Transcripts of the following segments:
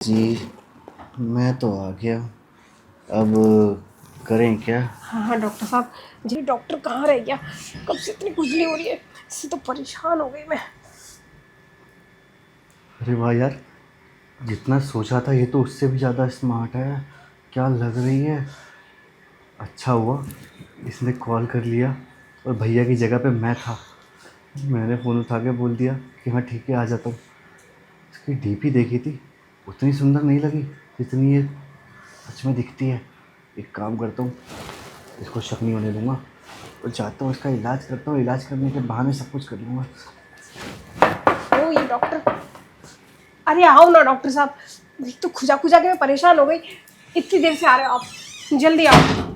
जी, मैं तो आ गया। अब करें क्या? हाँ डॉक्टर साहब जी, डॉक्टर कहाँ रह गया? कब से इतनी खुजली हो रही है, इससे तो परेशान हो गई मैं। अरे वाह यार, जितना सोचा था ये तो उससे भी ज़्यादा स्मार्ट है। क्या लग रही है। अच्छा हुआ इसने कॉल कर लिया और भैया की जगह पे मैं था। मैंने फ़ोन उठा के बोल दिया कि मैं ठीक है आ जाता हूँ। इसकी डीपी देखी थी, उतनी सुंदर नहीं लगी जितनी ये सच में दिखती है। एक काम करता हूँ, इसको शक नहीं होने दूंगा और जाता हूँ, इसका इलाज करता हूँ। इलाज करने के बहाने सब कुछ कर लूँगा। ओ ये डॉक्टर, अरे आओ ना डॉक्टर साहब। एक तो खुजा खुजा के मैं परेशान हो गई। इतनी देर से आ रहे हो आप, जल्दी आओ।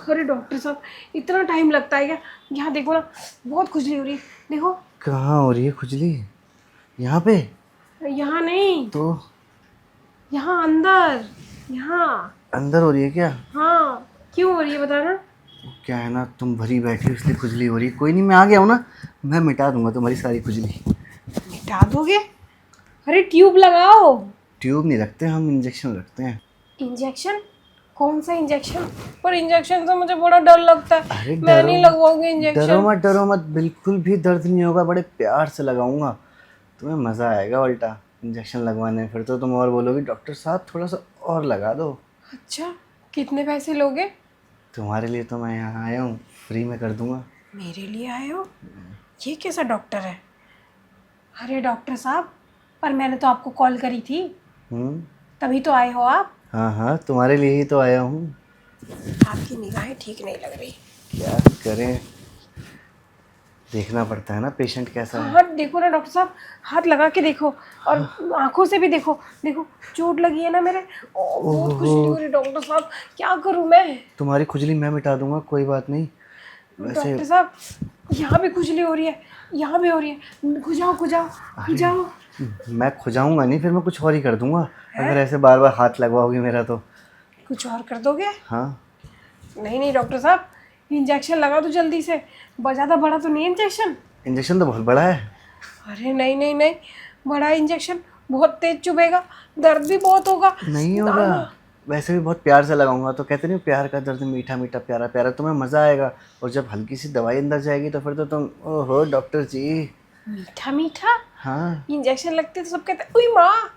अरे डॉक्टर साहब, इतना टाइम लगता है क्या? यहाँ देखो ना, बहुत खुजली हो रही है। देखो। कहाँ हो रही है खुजली? यहाँ पे? यहाँ नहीं, तो यहाँ अंदर, यहाँ। अंदर हो रही है क्या? हाँ, क्यों हो रही है बताना। क्या है ना, तुम भरी बैठी हो इसलिए खुजली हो रही है। कोई नहीं, मैं आ गया हूँ ना, मैं मिटा दूंगा तुम्हारी सारी खुजली। मिटा दोगे? अरे ट्यूब लगाओ। ट्यूब नहीं रखते हम, इंजेक्शन रखते हैं। इंजेक्शन? कौन सा इंजेक्शन? पर इंजेक्शन से मुझे बड़ा डर लगता है, अरे मैं डरो नहीं मत, लगवाऊंगी डरो इंजेक्शन। मत, डरो मत, बिल्कुल भी दर्द नहीं होगा। बड़े प्यार से लगाऊंगा, तुम्हें मज़ा आएगा उल्टा इंजेक्शन लगवाने में। फिर तो तुम और बोलोगी डॉक्टर साहब थोड़ा सा और लगा दो। अच्छा, कितने पैसे लोगे? तुम्हारे लिए तो मैं यहाँ आया हूँ, फ्री में कर दूंगा। मेरे लिए आए हो? ये कैसा डॉक्टर है? अरे डॉक्टर साहब, पर मैंने तो आपको कॉल करी थी, हम्म। तभी तो आए हो आप। हाँ हाँ, तुम्हारे लिए ही तो आया हूँ। आपकी निगाहें ठीक नहीं लग रही। क्या करें, देखना पड़ता है ना पेशेंट कैसा हाँ है। हाँ देखो ना डॉक्टर साहब, हाथ लगा के देखो और आंखों से भी देखो। देखो, चोट लगी है ना मेरे। बहुत ओहो, खुजली हो रही है डॉक्टर साहब, क्या करूँ मैं? तुम्हारी खुजली मैं मिटा दूंगा, कोई बात नहीं। वैसे डॉक्टर साहब, यहाँ भी खुजली हो रही है, यहाँ भी हो रही है। खुजाओ खुजाओ अरे, खुजाओ। मैं खुजाऊंगा नहीं, फिर मैं कुछ और ही कर दूंगा है? अगर ऐसे बार बार हाथ लगवाओगे मेरा तो। कुछ और कर दोगे? हाँ। नहीं नहीं डॉक्टर साहब, इंजेक्शन लगा दो जल्दी से। ज़्यादा बड़ा तो नहीं इंजेक्शन? इंजेक्शन तो बहुत बड़ा है। अरे नहीं नहीं नहीं, बड़ा इंजेक्शन बहुत तेज चुभेगा, दर्द भी बहुत होगा। नहीं ना होगा, ना। वैसे भी बहुत प्यार से लगाऊंगा। तो कहते नहीं, प्यार का दर्द मीठा मीठा प्यारा प्यारा, तुम्हें मज़ा आएगा। और जब हल्की सी दवाई अंदर जाएगी तो फिर तो तुम, ओहो डॉक्टर जी। मीठा मीठा? हाँ, इंजेक्शन लगते तो सब कहते हैं, उई माँ।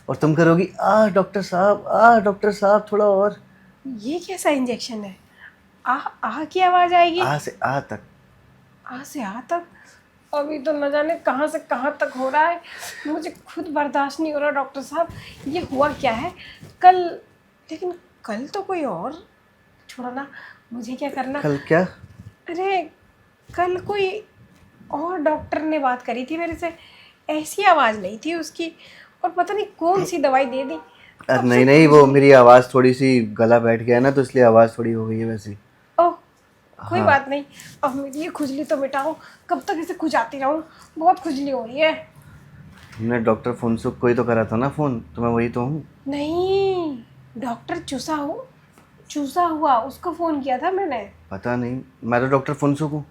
और तुम करोगी आ डॉक्टर साहब, आ डॉक्टर साहब थोड़ा और। ये कैसा इंजेक्शन है? आ की आवाज़ आएगी? आ से आ तक। आ से आ तक? अभी तो न जाने कहाँ से कहाँ तक हो रहा है, मुझे खुद बर्दाश्त नहीं हो रहा डॉक्टर साहब। ये हुआ क्या है कल? लेकिन कल तो कोई और, छोड़ो ना, मुझे क्या करना। कल क्या? अरे कल कोई और डॉक्टर ने बात करी थी मेरे से, ऐसी आवाज़ नहीं थी उसकी, और पता नहीं कौन सी दवाई दे दी। अरे तब से नहीं नहीं, वो खुजली। मेरी आवाज़ थोड़ी सी गला बैठ गया है ना, तो इसलिए आवाज़ थोड़ी हो गई है वैसी। ओह, कोई हाँ। बात नहीं। अब मेरी ये खुजली तो मिटाओ, कब तक इसे खुजाती रहूँ? बहुत खुजली हो रही है। हमने डॉक्टर फुनसुक को ही तो करा था ना फ़ोन, तो मैं वही तो हूँ। नहीं, डॉक्टर चूसा हुआ उसको फ़ोन किया था मैंने। पता नहीं, मैं तो डॉक्टर फुनसुक हूँ।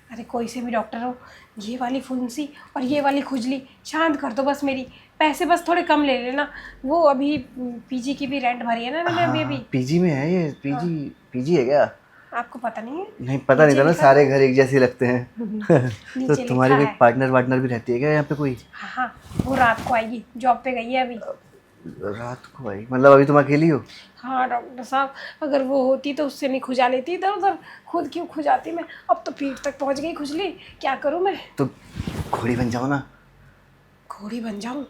अरे कोई से भी डॉक्टर हो, ये वाली फुंसी और ये वाली खुजली शांत कर दो बस मेरी। पैसे बस थोड़े कम ले लेना। वो अभी पीजी की भी रेंट भरी है ना मैंने हाँ अभी हाँ, अभी। पीजी में है ये। हाँ, पीजी, पीजी है क्या? आपको पता नहीं है? नहीं पता नहीं नीचे था ना, लिखा सारे है। घर एक जैसे लगते हैं। तो नीचे तुम्हारी लिखा कोई है। पार्टनर वार्टनर भी रहती है क्या यहाँ पे कोई? हाँ हाँ, वो रात को आएगी, जॉब पे गई है अभी। रात को भाई, मतलब अभी तुम अकेली हो? हाँ डॉक्टर साहब, अगर वो होती तो उससे नहीं खुजा लेती इधर उधर, खुद क्यों खुजाती मैं। अब तो पीठ तक पहुंच गई खुजली, क्या करूँ मैं? तो घोड़ी बन जाओ ना। घोड़ी बन जाऊं?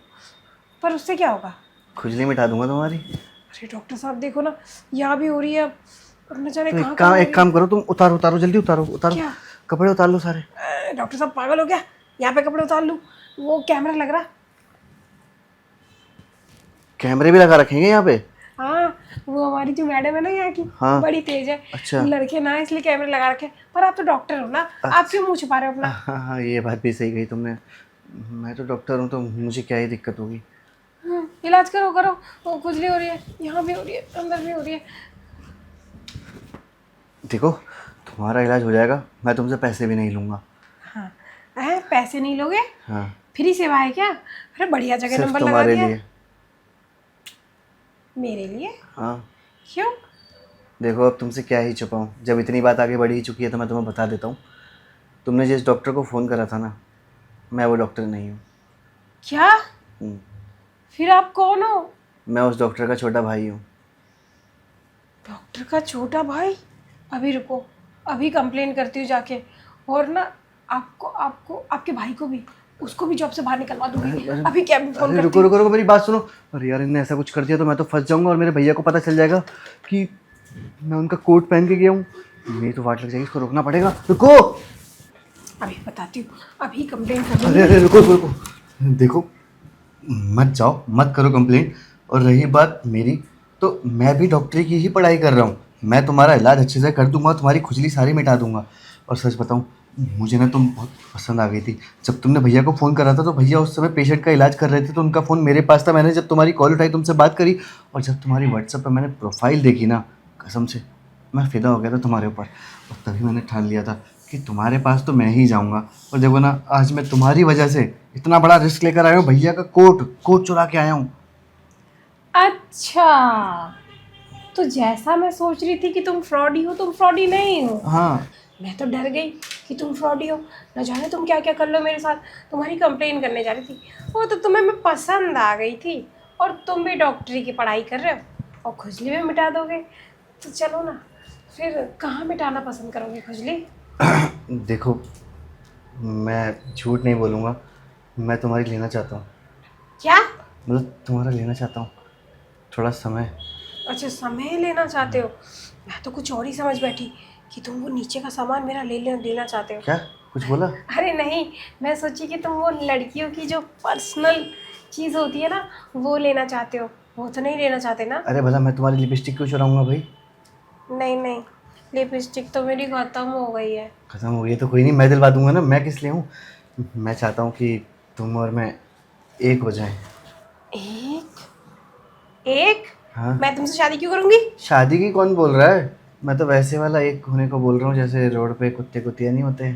पर उससे क्या होगा? खुजली मिटा दूंगा तुम्हारी। अरे डॉक्टर साहब देखो ना, यहाँ भी हो रही है अब, और न जाने तो कहाँ कहाँ हो एक रही है। काम करो, तुम उतारो उतारो, जल्दी उतारो उतारो। क्या? कपड़े उतार लो सारे। डॉक्टर साहब पागल हो गया? यहाँ पे कपड़े उतार लूँ? वो कैमरा लग रहा। कैमरे भी लगा रखेंगे यहाँ पे? हाँ, वो हमारी जो मैडम है ना यहाँ की, हाँ। बड़ी तेज है। अच्छा। लड़के ना इसलिए कैमरे लगा रखे हैं। पर आप तो डॉक्टर हो ना, आप क्यों मुँह छुपा रहे हो अपना? हाँ हाँ, ये बात भी सही कही तुमने। मैं तो डॉक्टर हूँ, तो मुझे क्या ही दिक्कत होगी। इलाज करो करो। वो खुजली हो रही है, यहाँ भी हो रही है, अंदर भी हो रही है। देखो, तुम्हारा इलाज हो जाएगा, मैं तुमसे पैसे भी नहीं लूँगा। हाँ, पैसे नहीं लोगे? हाँ। फ्री सेवा है क्या? अरे बढ़िया जगह सिर्फ नंबर लगा तुम्हारे दिया। लिए। मेरे लिए? हाँ क्यों? देखो, अब तुमसे क्या ही छुपाऊँ, जब इतनी बात आगे बढ़ ही चुकी है तो मैं तुम्हें बता देता हूँ। तुमने जिस डॉक्टर को फ़ोन करा था ना, मैं वो डॉक्टर नहीं हूँ। क्या? हम्म, फिर आप कौन हो? मैं उस डॉक्टर का छोटा भाई हूँ। डॉक्टर का छोटा भाई? अभी रुको, अभी कंप्लेन करती हूँ जाके। और ना आपको आपको आपके भाई को भी, उसको भी जॉब से बाहर निकलवा दूंगी। अरे अभी क्या फोन अरे करती रुको हूँ। रुको रुको, मेरी बात सुनो। अरे यार, इनने ऐसा कुछ कर दिया तो मैं तो फंस जाऊंगा और मेरे भैया को पता चल जाएगा कि मैं उनका कोट पहन के गया हूँ। मेरी तो वाट लग जाएगी, इसको रोकना पड़ेगा। रुको। अभी बताती हूँ, अभी कंप्लेन कर अरे दूंगी। अरे रुको रुको रुको। देखो, मत जाओ, मत करो कंप्लेंट। और रही बात मेरी, तो मैं भी डॉक्टरी की ही पढ़ाई कर रहा हूँ। मैं तुम्हारा इलाज अच्छे से कर दूंगा, तुम्हारी खुजली सारी मिटा दूंगा। और सच बताऊँ, मुझे ना तुम बहुत पसंद आ गई थी। जब तुमने भैया को फ़ोन करा था तो भैया उस समय पेशेंट का इलाज कर रहे थे, तो उनका फ़ोन मेरे पास था। मैंने जब तुम्हारी कॉल उठाई, तुमसे बात करी, और जब तुम्हारी व्हाट्सएप पर मैंने प्रोफाइल देखी ना, कसम से मैं फ़िदा हो गया था तुम्हारे ऊपर। और तभी मैंने ठान लिया था कि तुम्हारे पास तो मैं ही जाऊंगा। और देखो ना, आज मैं तुम्हारी वजह से इतना बड़ा रिस्क लेकर आया हूँ। भैया का कोट कोट चुरा के आया हूँ। अच्छा, तो जैसा मैं सोच रही थी कि तुम फ्रॉडी हो, तुम फ्रॉडी नहीं हो। हाँ। मैं तो डर गई कि तुम फ्रॉडी हो। न जाने तुम क्या क्या कर लो मेरे साथ। तुम्हारी कंप्लेन करने जा रही थी, वो तो तुम्हें मैं पसंद आ गई थी। और तुम भी डॉक्टरी की पढ़ाई कर रहे हो और खुजली भी मिटा दोगे। तो चलो ना, फिर कहाँ मिटाना पसंद करोगे खुजली? देखो, मैं झूठ नहीं बोलूँगा, मैं तुम्हारी लेना चाहता हूँ। क्या? मतलब तुम्हारा लेना चाहता हूँ, थोड़ा समय। अच्छा, समय लेना चाहते हो? मैं तो कुछ और ही समझ बैठी कि तुम वो नीचे का सामान मेरा लेना चाहते हो। क्या कुछ बोला? अरे नहीं, मैं सोची कि तुम वो लड़कियों की जो पर्सनल चीज़ होती है ना, वो लेना चाहते हो। वो तो नहीं लेना चाहते ना? अरे भला मैं तुम्हारी लिपस्टिक क्यों चुराऊंगा भाई? नहीं नहीं, लिपस्टिक तो मेरी ख़त्म हो गई है। खत्म हो गई तो कोई नहीं, मैं दिलवा दूंगा ना, मैं किस लिए हूँ। मैं चाहता हूँ कि तुम और मैं एक हो जाएं। एक? एक? हाँ। मैं तुमसे शादी क्यों करूँगी? शादी की कौन बोल रहा है? मैं तो वैसे वाला एक होने को बोल रहा हूँ, जैसे रोड पे कुत्ते कुत्तियाँ नहीं होते।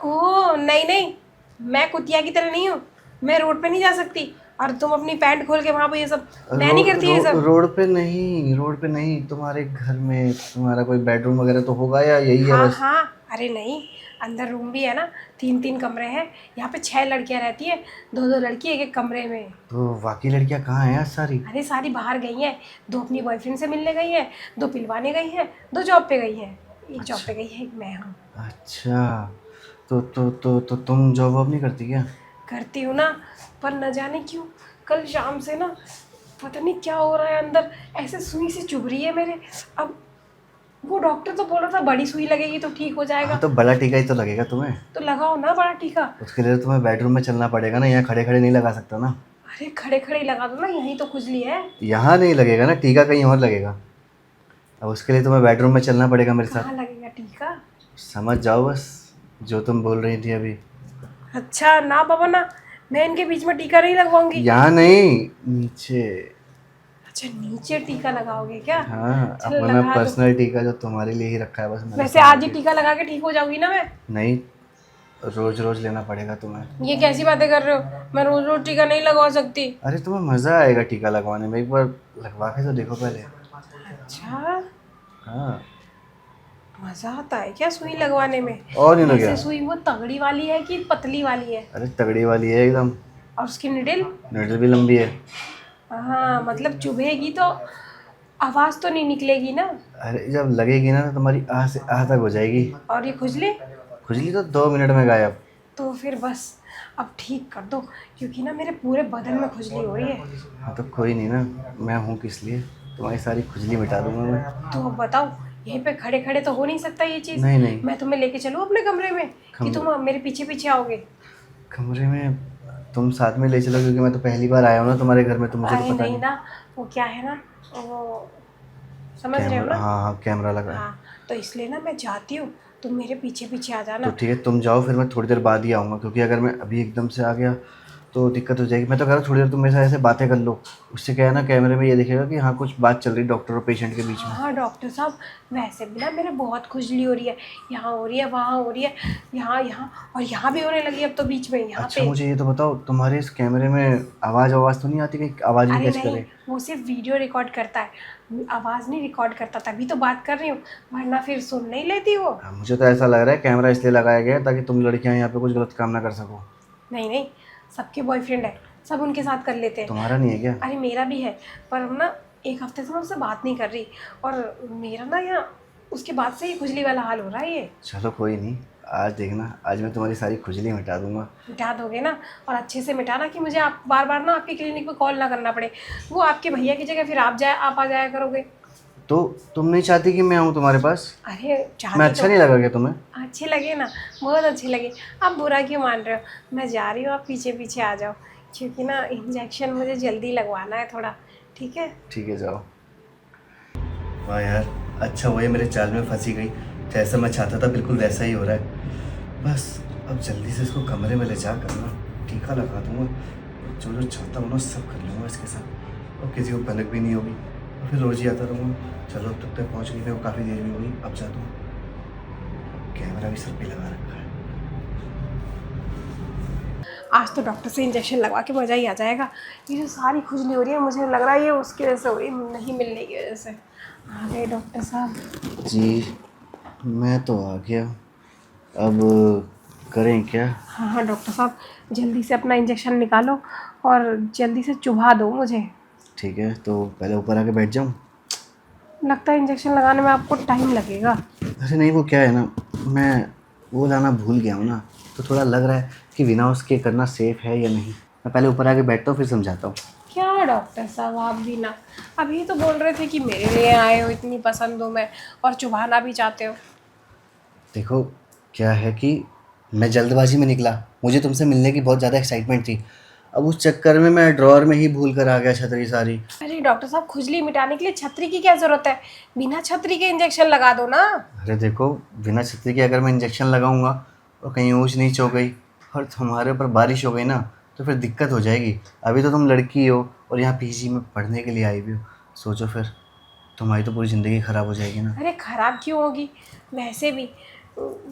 ओह नहीं नहीं, मैं कुतिया की तरह नहीं हूँ। मैं रोड पे नहीं जा सकती। और तुम अपनी पैंट खोल के वहाँ पे ये सब, मैं नहीं करती ये सब। रोड पे नहीं, रोड पे नहीं, तुम्हारे घर में तुम्हारा कोई बेडरूम वगैरह तो होगा, या यही है हाँ बस? हाँ, अरे नहीं, अंदर रूम भी है ना। 3 3 कमरे हैं। यहाँ पे 6 लड़कियाँ रहती हैं। 2 2 लड़की एक एक कमरे में। तो बाकी लड़कियाँ कहाँ हैं आज सारी? अरे सारी बाहर गई हैं। 2 अपनी बॉयफ्रेंड से मिलने गई हैं, 2 पिलवाने गई हैं, 2 जॉब पे गई हैं। एक जॉब पे गई है, एक मैं हूँ। अच्छा, तो तुम जॉब वॉब नहीं करती क्या? करती हूँ ना, पर न जाने क्यों कल शाम से ना, पता नहीं क्या हो रहा है अंदर। ऐसे सुई से चुभ रही है मेरे। अब वो डॉक्टर तो बोल रहा था बड़ी सुई लगेगी तो ठीक हो जाएगा। हाँ, तो बड़ा टीका ही तो लगेगा तुम्हें। तो लगाओ ना बड़ा टीका। उसके लिए तो तुम्हें बेडरूम में चलना पड़ेगा ना, यहाँ खड़े खड़े नहीं लगा सकता ना। अरे खड़े खड़े ही लगा दो ना, यही तो खुजली है। यहाँ नहीं लगेगा ना, टीका कहीं और लगेगा। अब उसके लिए तुम्हें बेडरूम में चलना पड़ेगा मेरे कहाँ साथ। लगेगा टीका? समझ जाओ बस, जो तुम बोल रही थी अभी। अच्छा ना बाबा ना, मैं इनके बीच में टीका नहीं लगवाऊंगी। यहाँ नहीं, नीचे। अच्छा नीचे टीका लगाओगे क्या? हाँ, चल अपना लगा दो। पर्सनल टीका जो तुम्हारे लिए ही रखा है बस मैंने वैसे संभाल आज ही के। टीका लगा के ठीक हो जाऊंगी ना मैं? नहीं, रोज रोज लेना पड़ेगा तुम्हें। ये कैसी बातें कर रहे हो? मैं रोज रोज टीका नहीं लगवा सकती। अरे तुम्हें मज़ा आएगा टीका लगवाने में, एक बार लगवा के तो देखो पहले। अच्छा, हाँ। मजा आता है क्या सुई लगवाने में? और नहीं तो वैसे क्या। सुई वो तगड़ी वाली है कि पतली वाली है? अरे तगड़ी वाली है एकदम। और उसकी निडिल? निडल भी लंबी है। हाँ मतलब चुभेगी तो आवाज तो नहीं निकलेगी ना? अरे जब लगेगी ना तो तुम्हारी आह से आह तक हो जाएगी। और ये खुजली? खुजली तो 2 मिनट में गायब। तो फिर बस अब ठीक कर दो, क्योंकि ना मेरे पूरे बदन में खुजली हो रही है। हाँ तो कोई नहीं ना, मैं हूँ किस लिए, तुम्हारी सारी खुजली मिटा दूंगा मैं। तो अब बताओ, यहीं पे खड़े खड़े तो हो नहीं सकता ये चीज़। नहीं नहीं। मैं तुम्हें लेके चलूँ अपने कमरे में कि तुम मेरे पीछे पीछे आओगे? कमरे में तुम साथ में ले चलो, क्योंकि मैं तो पहली बार आया हूँ ना तुम्हारे घर में, तो मुझे तो अरे पता नहीं नहीं। ना, वो क्या है ना, वो समझ रहे हो कैमरा, ना? हाँ हाँ, कैमरा लगा है। हाँ, तो इसलिए ना मैं जाती हूँ, तुम मेरे पीछे पीछे आ तो जाना। ठीक है, तुम जाओ, फिर मैं थोड़ी देर बाद ही आऊँगा, क्योंकि अगर मैं अभी एकदम से आ गया तो दिक्कत हो जाएगी। मैं तो कह रहा हूँ थोड़ी देर तुम मेरे साथ ऐसे बातें कर लो, उससे क्या है ना कैमरे में ये दिखेगा कि हाँ कुछ बात चल रही डॉक्टर और पेशेंट के बीच में। हाँ डॉक्टर साहब, वैसे भी ना मेरे बहुत खुजली हो रही है, यहाँ हो रही है, वहाँ हो रही है, यहाँ यहाँ और यहाँ भी होने लगी अब तो बीच में यहाँ अच्छा पे। मुझे ये तो बताओ, तुम्हारे इस कैमरे में आवाज़ तो नहीं आती, कहीं आवाज़ नहीं अरे कैच नहीं, करे? वो सिर्फ वीडियो रिकॉर्ड करता है, आवाज़ नहीं रिकॉर्ड करता, तभी तो बात कर रही हूँ, वरना फिर सुन नहीं लेती वो। हाँ, मुझे तो ऐसा लग रहा है कैमरा इसलिए लगाया गया है ताकि तुम लड़कियां यहाँ पे कुछ गलत काम ना कर सको। नहीं नहीं, सबके बॉयफ्रेंड है, सब उनके साथ कर लेते हैं। तुम्हारा नहीं है क्या? अरे मेरा भी है, पर हम ना एक हफ्ते से मैं उससे बात नहीं कर रही, और मेरा ना यहाँ उसके बाद से ही खुजली वाला हाल हो रहा है ये। चलो कोई नहीं, आज देखना, आज मैं तुम्हारी सारी खुजली मिटा दूंगा। मिटा दोगे ना, और अच्छे से मिटाना कि मुझे आप बार बार ना आपके क्लिनिक पे कॉल ना करना पड़े, वो आपके भैया की जगह फिर आप आ जाया करोगे। तो तुम नहीं चाहती कि मैं आऊँ तुम्हारे पास? अरे मैं चाहती अच्छा तो नहीं लगा क्या तुम्हें? अच्छे लगे ना, बहुत अच्छे लगे। आप बुरा क्यों मान रहे हो? मैं जा रही हूँ, आप पीछे पीछे आ जाओ, क्योंकि ना इंजेक्शन मुझे जल्दी लगवाना है थोड़ा, ठीक है? ठीक है जाओ। वाह यार, अच्छा वही मेरे जाल में फंसी गई, जैसा मैं चाहता था बिल्कुल वैसा ही हो रहा है। बस अब जल्दी से इसको कमरे में ले जा कर ना टीका लगा दूंगा, जो जो चाहता हूँ ना सब कर लूँगा इसके साथ, और किसी को भनक भी नहीं होगी, और फिर रोज ही आता रहूँगा। चलो अब तक तक पहुँच गई, मैं काफ़ी देर में हुई, अब जाता हूँ। कैमरा भी सर पे लगा रखा है। आज तो डॉक्टर से इंजेक्शन लगवा के मज़ा ही आ जाएगा। ये जो सारी खुजली हो रही है, मुझे लग रहा है ये उसकी वजह से हो रही है, नहीं मिलने की वजह से। आ गए डॉक्टर साहब। जी मैं तो आ गया, अब करें क्या? हाँ हाँ डॉक्टर साहब, जल्दी से अपना इंजेक्शन निकालो और जल्दी से चुभा दो मुझे। ठीक है, तो पहले ऊपर आके बैठ जाऊँ? लगता है इंजेक्शन लगाने में आपको टाइम लगेगा। अरे नहीं, वो क्या है ना, मैं वो लाना भूल गया हूँ ना, तो थोड़ा लग रहा है कि बिना उसके करना सेफ़ है या नहीं। मैं पहले ऊपर आके बैठता हूँ फिर समझाता हूँ। क्या डॉक्टर साहब, आप भी ना, अभी तो बोल रहे थे कि मेरे लिए आए हो, इतनी पसंद हो मैं, और चुभाना भी चाहते हो। देखो क्या है कि मैं जल्दबाजी में निकला, मुझे तुमसे मिलने की बहुत ज़्यादा एक्साइटमेंट थी, अब उस चक्कर में मैं ड्रॉअर में ही भूल कर आ गया छतरी सारी। अरे डॉक्टर साहब, खुजली मिटाने के लिए छतरी की क्या ज़रूरत है? बिना छतरी के इंजेक्शन लगा दो ना। अरे देखो, बिना छतरी के अगर मैं इंजेक्शन लगाऊंगा और कहीं ऊँच नीच हो गई और तुम्हारे ऊपर बारिश हो गई ना, तो फिर दिक्कत हो जाएगी। अभी तो तुम लड़की हो और यहाँ पीजी में पढ़ने के लिए आई भी हो, सोचो फिर तुम्हारी तो पूरी ज़िंदगी ख़राब हो जाएगी ना। अरे ख़राब क्यों होगी? वैसे भी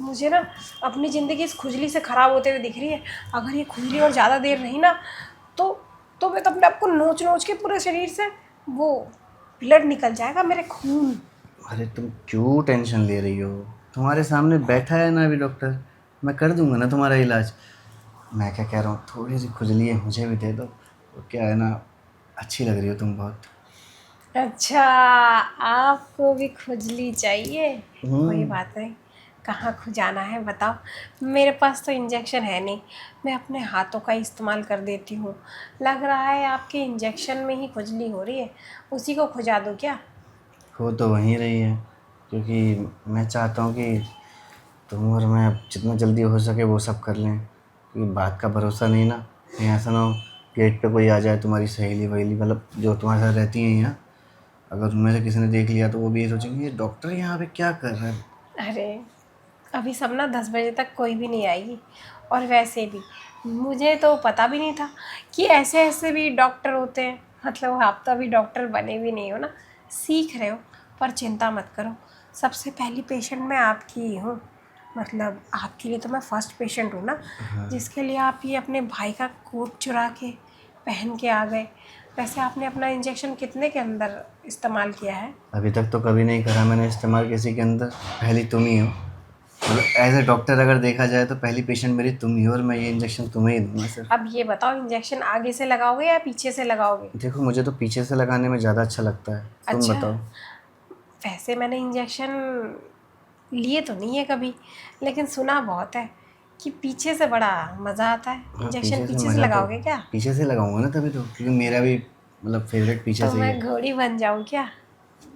मुझे ना अपनी ज़िंदगी इस खुजली से ख़राब होते हुए दिख रही है। अगर ये खुजली और ज़्यादा देर रही ना, तो मैं तो अपने आप को नोच नोच के पूरे शरीर से वो ब्लड निकल जाएगा, मेरे खून। अरे तुम क्यों टेंशन ले रही हो? तुम्हारे सामने बैठा है ना अभी डॉक्टर, मैं कर दूंगा ना तुम्हारा इलाज। मैं क्या कह रहा हूँ, थोड़ी सी खुजली है मुझे भी दे दो, वो क्या है ना, अच्छी लग रही हो तुम बहुत। अच्छा, आपको भी खुजली चाहिए? कोई बात नहीं, कहाँ खुजाना है बताओ। मेरे पास तो इंजेक्शन है नहीं, मैं अपने हाथों का इस्तेमाल कर देती हूँ। लग रहा है आपके इंजेक्शन में ही खुजली हो रही है, उसी को खुजा दूँ क्या? हो तो वहीं रही है, क्योंकि मैं चाहता हूँ कि तुम और मैं जितना जल्दी हो सके वो सब कर लें, क्योंकि बात का भरोसा नहीं ना, कहीं ऐसा ना हो गेट पे कोई आ जाए, तुम्हारी सहेली वहेली, मतलब जो तुम्हारे साथ रहती हैं यहाँ, अगर उनमें से किसी ने देख लिया तो वो भी ये सोचेंगे ये डॉक्टर यहाँ पे क्या कर रहा है। अरे अभी सब ना 10 बजे तक कोई भी नहीं आएगी, और वैसे भी मुझे तो पता भी नहीं था कि ऐसे ऐसे भी डॉक्टर होते हैं। मतलब आप तो अभी डॉक्टर बने भी नहीं हो ना, सीख रहे हो। पर चिंता मत करो, सबसे पहली पेशेंट मैं आपकी ही हूँ। मतलब आपके लिए तो मैं फर्स्ट पेशेंट हूँ ना, जिसके लिए आप ये अपने भाई का कोट चुरा के पहन के आ गए। वैसे आपने अपना इंजेक्शन कितने के अंदर इस्तेमाल किया है? अभी तक तो कभी नहीं करा मैंने इस्तेमाल किसी के अंदर, पहली तुम ही हो। मतलब एज ए डॉक्टर अगर देखा जाए तो पहली पेशेंट मेरी तुम ही हो, और मैं ये इंजेक्शन तुम्हें ही दूंगा सर। अब ये बताओ, इंजेक्शन आगे से लगाओगे या पीछे से लगाओगे? देखो मुझे तो पीछे से लगाने में ज़्यादा अच्छा लगता है, तुम अच्छा, बताओ। वैसे मैंने इंजेक्शन लिए तो नहीं है कभी, लेकिन सुना बहुत है कि पीछे से बड़ा मज़ा आता है। हाँ इंजेक्शन पीछे से पीछे से मज़ा तो, लगाओगे क्या? पीछे से लगाऊंगा ना तभी तो, क्योंकि मेरा भी मतलब फेवरेट पीछे तो से ही मैं है। घोड़ी बन जाऊँ क्या?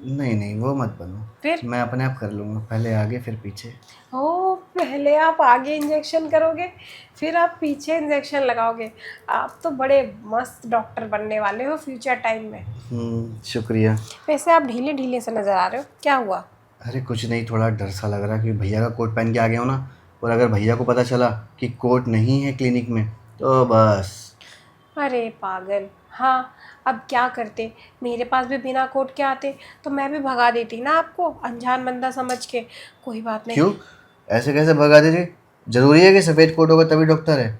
नहीं नहीं वो मत बनो, फिर? मैं अपने आप कर लूँगा, पहले आगे फिर पीछे। ओ, पहले आप आगे इंजेक्शन करोगे, फिर आप पीछे इंजेक्शन लगाओगे। आप तो बड़े मस्त डॉक्टर बनने वाले हो फ्यूचर टाइम में। शुक्रिया। वैसे आप ढीले ढीले से नज़र आ रहे हो, क्या हुआ? अरे कुछ नहीं, थोड़ा डर सा लग रहा है कि भैया का कोट पहन के आ गया हूँ ना, और अगर भैया को पता चला कि कोट नहीं है क्लिनिक में तो बस। अरे पागल, हाँ अब क्या करते, मेरे पास भी बिना कोट के आते तो मैं भी भगा देती ना आपको अनजान बंदा समझ के। कोई बात नहीं। क्यों? ऐसे कैसे भगा दे रही? जरूरी है कि सफ़ेद कोट होगा तभी डॉक्टर है?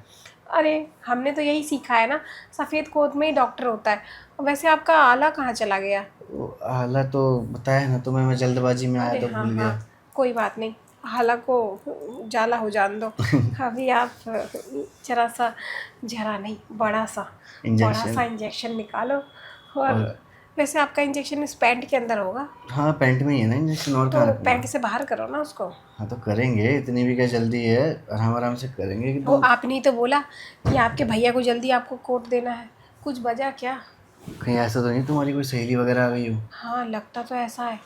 अरे हमने तो यही सीखा है ना, सफ़ेद कोट में ही डॉक्टर होता है। वैसे आपका आला कहाँ चला गया? वो हाला तो बताया ना तुम्हें, मैं जल्दबाजी में आया अरे तो हाँ भूल हाँ, गया। कोई बात नहीं, हाला को जाला हो जान दो। अभी आप जरा सा, जरा नहीं बड़ा इंजेक्शन। सा इंजेक्शन निकालो। और और वैसे आपका इंजेक्शन इस पैंट के अंदर होगा, हाँ, पैंट में ही है ना इंजेक्शन, और कहाँ तो रखूँगा? पैंट से बाहर करो ना उसको। हाँ तो करेंगे, इतनी भी क्या जल्दी है, आराम आराम से करेंगे कि वो तुम। आपने ही तो बोला कि आपके भैया को जल्दी आपको कोट देना है, कुछ वजह क्या? कहीं ऐसा तो नहीं तुम्हारी कोई सहेली वगैरह आ गई हो? हाँ लगता तो ऐसा है,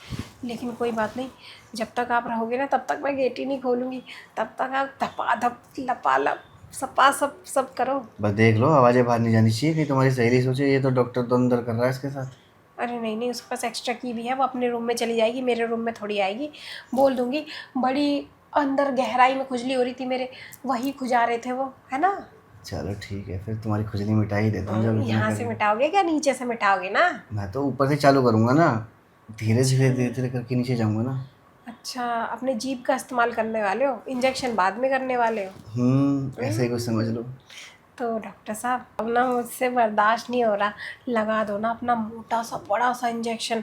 लेकिन कोई बात नहीं, जब तक आप रहोगे ना तब तक मैं गेट ही नहीं खोलूँगी। तब तक आप धपा धप लपा लप सपा सब सब करो। बस देख लो, आवाज़ें बाहर नहीं जानी चाहिए कि तुम्हारी सहेली सोचे ये तो डॉक्टर तो अंदर कर रहा है इसके साथ। अरे नहीं नहीं, उसके पास एक्स्ट्रा की भी है, वो अपने रूम में चली जाएगी, मेरे रूम में थोड़ी आएगी। बोल दूँगी बड़ी अंदर गहराई में खुजली हो रही थी मेरे, वही खुजा रहे थे वो, है ना? चलो ठीक है, फिर तुम्हारी खुजली मिटा ही देता हूँ जब इतना यहाँ कर से रही हो। मिटाओगे क्या नीचे से मिटाओगे ना? मैं तो ऊपर से चालू करूँगा ना, धीरे धीरे करके नीचे जाऊँगा ना। अच्छा, अपने जीभ का इस्तेमाल करने वाले हो, इंजेक्शन बाद में करने वाले हो। ऐसे ही कुछ समझ लो। तो डॉक्टर साहब अब ना मुझसे बर्दाश्त नहीं हो रहा, लगा दो ना अपना मोटा सा बड़ा सा इंजेक्शन,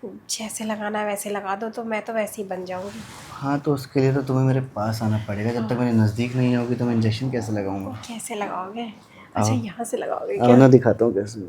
जैसे लगाना है वैसे लगा दो, तो मैं तो वैसे ही बन जाऊंगी। हाँ तो उसके लिए तो तुम्हें मेरे पास आना पड़ेगा, जब तक मेरे नज़दीक नहीं होगी तो मैं इंजेक्शन कैसे लगाऊंगा? कैसे लगाओगे? आओ। अच्छा यहाँ से लगाओगे आओ क्या? ना, दिखाता हूँ कैसे।